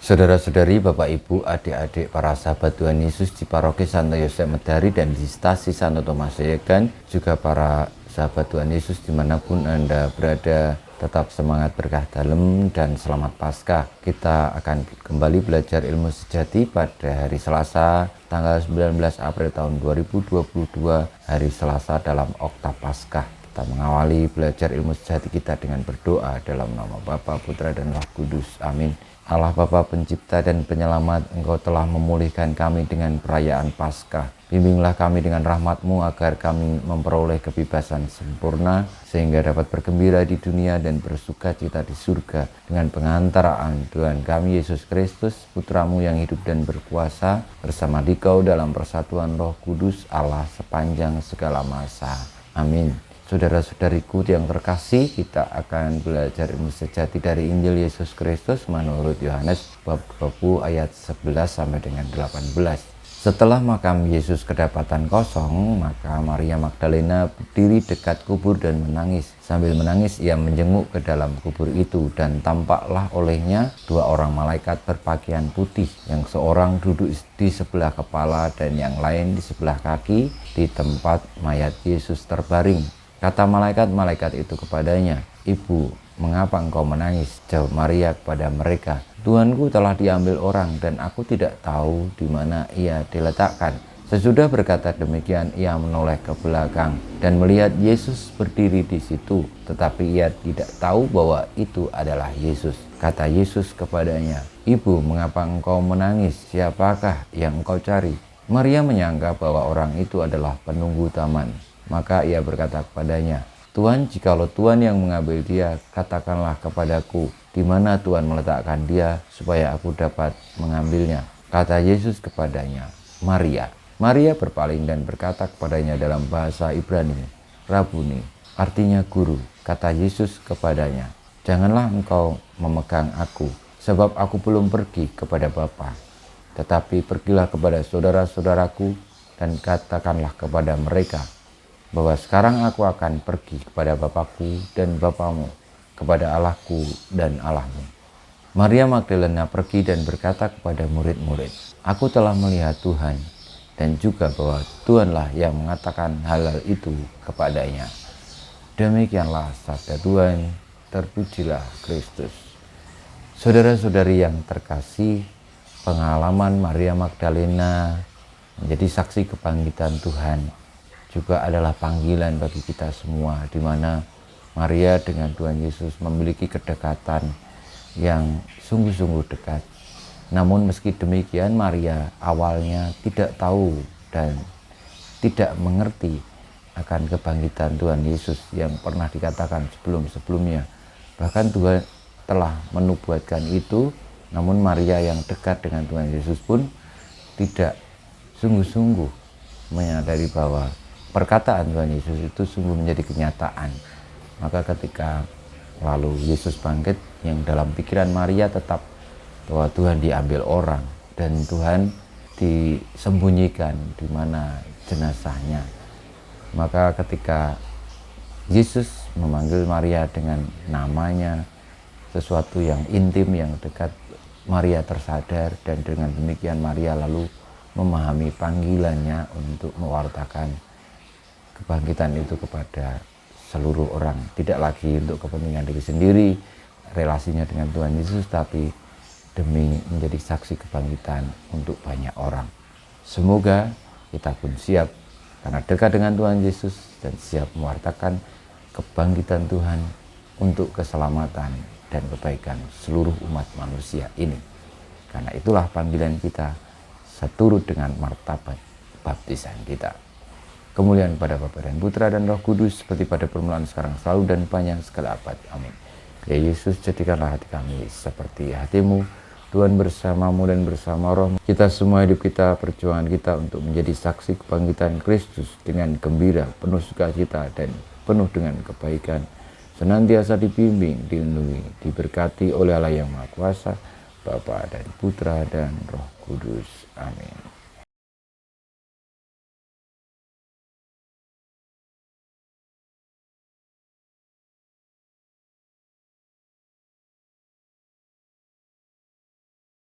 Saudara-saudari, Bapak Ibu, adik-adik para sahabat Tuhan Yesus di Paroki Santo Yosef Medari dan di Stasi Santo Thomas dan juga para sahabat Tuhan Yesus dimanapun Anda berada, tetap semangat berkah dalam dan selamat Paskah. Kita akan kembali belajar ilmu sejati pada hari Selasa tanggal 19 April tahun 2022, hari Selasa dalam Oktav Paskah. Kita mengawali belajar ilmu sejati kita dengan berdoa dalam nama Bapa, Putra, dan Roh Kudus. Amin. Allah Bapa pencipta dan penyelamat, Engkau telah memulihkan kami dengan perayaan Paskah. Bimbinglah kami dengan rahmat-Mu agar kami memperoleh kebebasan sempurna, sehingga dapat bergembira di dunia dan bersukacita di surga dengan pengantaraan Tuhan kami Yesus Kristus, Putra-Mu yang hidup dan berkuasa, bersama Dikau dalam persatuan Roh Kudus Allah sepanjang segala masa. Amin. Saudara-saudariku yang terkasih, kita akan belajar ilmu sejati dari Injil Yesus Kristus menurut Yohanes bab 20 ayat 11 sampai dengan 18. Setelah makam Yesus kedapatan kosong, maka Maria Magdalena berdiri dekat kubur dan menangis. Sambil menangis, ia menjenguk ke dalam kubur itu, dan tampaklah olehnya dua orang malaikat berpakaian putih, yang seorang duduk di sebelah kepala dan yang lain di sebelah kaki di tempat mayat Yesus terbaring. Kata malaikat-malaikat itu kepadanya, "Ibu, mengapa engkau menangis?" Jawab Maria kepada mereka, "Tuhanku telah diambil orang dan aku tidak tahu di mana ia diletakkan." Sesudah berkata demikian, ia menoleh ke belakang dan melihat Yesus berdiri di situ, tetapi ia tidak tahu bahwa itu adalah Yesus. Kata Yesus kepadanya, "Ibu, mengapa engkau menangis? Siapakah yang engkau cari?" Maria menyangka bahwa orang itu adalah penunggu taman. Maka ia berkata kepadanya, "Tuhan, jikalau Tuhan yang mengambil dia, katakanlah kepadaku di mana Tuhan meletakkan dia, supaya aku dapat mengambilnya." Kata Yesus kepadanya, "Maria." Maria berpaling dan berkata kepadanya dalam bahasa Ibrani, "Rabuni," artinya guru. Kata Yesus kepadanya, "Janganlah engkau memegang aku, sebab aku belum pergi kepada Bapa. Tetapi pergilah kepada saudara-saudaraku dan katakanlah kepada mereka bahwa sekarang aku akan pergi kepada Bapakku dan Bapamu, kepada Allahku dan Allahmu." Maria Magdalena pergi dan berkata kepada murid-murid, "Aku telah melihat Tuhan," dan juga bahwa Tuhanlah yang mengatakan hal-hal itu kepadanya. Demikianlah sabda Tuhan, terpujilah Kristus. Saudara-saudari yang terkasih, pengalaman Maria Magdalena menjadi saksi kebangkitan Tuhan juga adalah panggilan bagi kita semua, di mana Maria dengan Tuhan Yesus memiliki kedekatan yang sungguh-sungguh dekat. Namun meski demikian, Maria awalnya tidak tahu dan tidak mengerti akan kebangkitan Tuhan Yesus yang pernah dikatakan sebelum-sebelumnya. Bahkan Tuhan telah menubuatkan itu, namun Maria yang dekat dengan Tuhan Yesus pun tidak sungguh-sungguh menyadari bahwa perkataan Tuhan Yesus itu sungguh menjadi kenyataan. Maka ketika lalu Yesus bangkit, yang dalam pikiran Maria tetap bahwa Tuhan diambil orang dan Tuhan disembunyikan di mana jenazahnya. Maka ketika Yesus memanggil Maria dengan namanya, sesuatu yang intim, yang dekat, Maria tersadar, dan dengan demikian Maria lalu memahami panggilannya untuk mewartakan kebangkitan itu kepada seluruh orang. Tidak lagi untuk kepentingan diri sendiri, relasinya dengan Tuhan Yesus, tapi demi menjadi saksi kebangkitan untuk banyak orang. Semoga kita pun siap karena dekat dengan Tuhan Yesus dan siap mewartakan kebangkitan Tuhan untuk keselamatan dan kebaikan seluruh umat manusia ini. Karena itulah panggilan kita seturut dengan martabat baptisan kita. Kemuliaan pada Bapa dan Putra dan Roh Kudus, seperti pada permulaan, sekarang, selalu, dan panjang segala abad. Amin. Ya Yesus, jadikanlah hati kami seperti hati-Mu. Tuhan bersamamu dan bersama Roh. Kita semua hidup kita, perjuangan kita untuk menjadi saksi kebangkitan Kristus dengan gembira, penuh sukacita, dan penuh dengan kebaikan. Senantiasa dibimbing, dilindungi, diberkati oleh Allah yang Maha Kuasa, Bapa dan Putra dan Roh Kudus. Amin.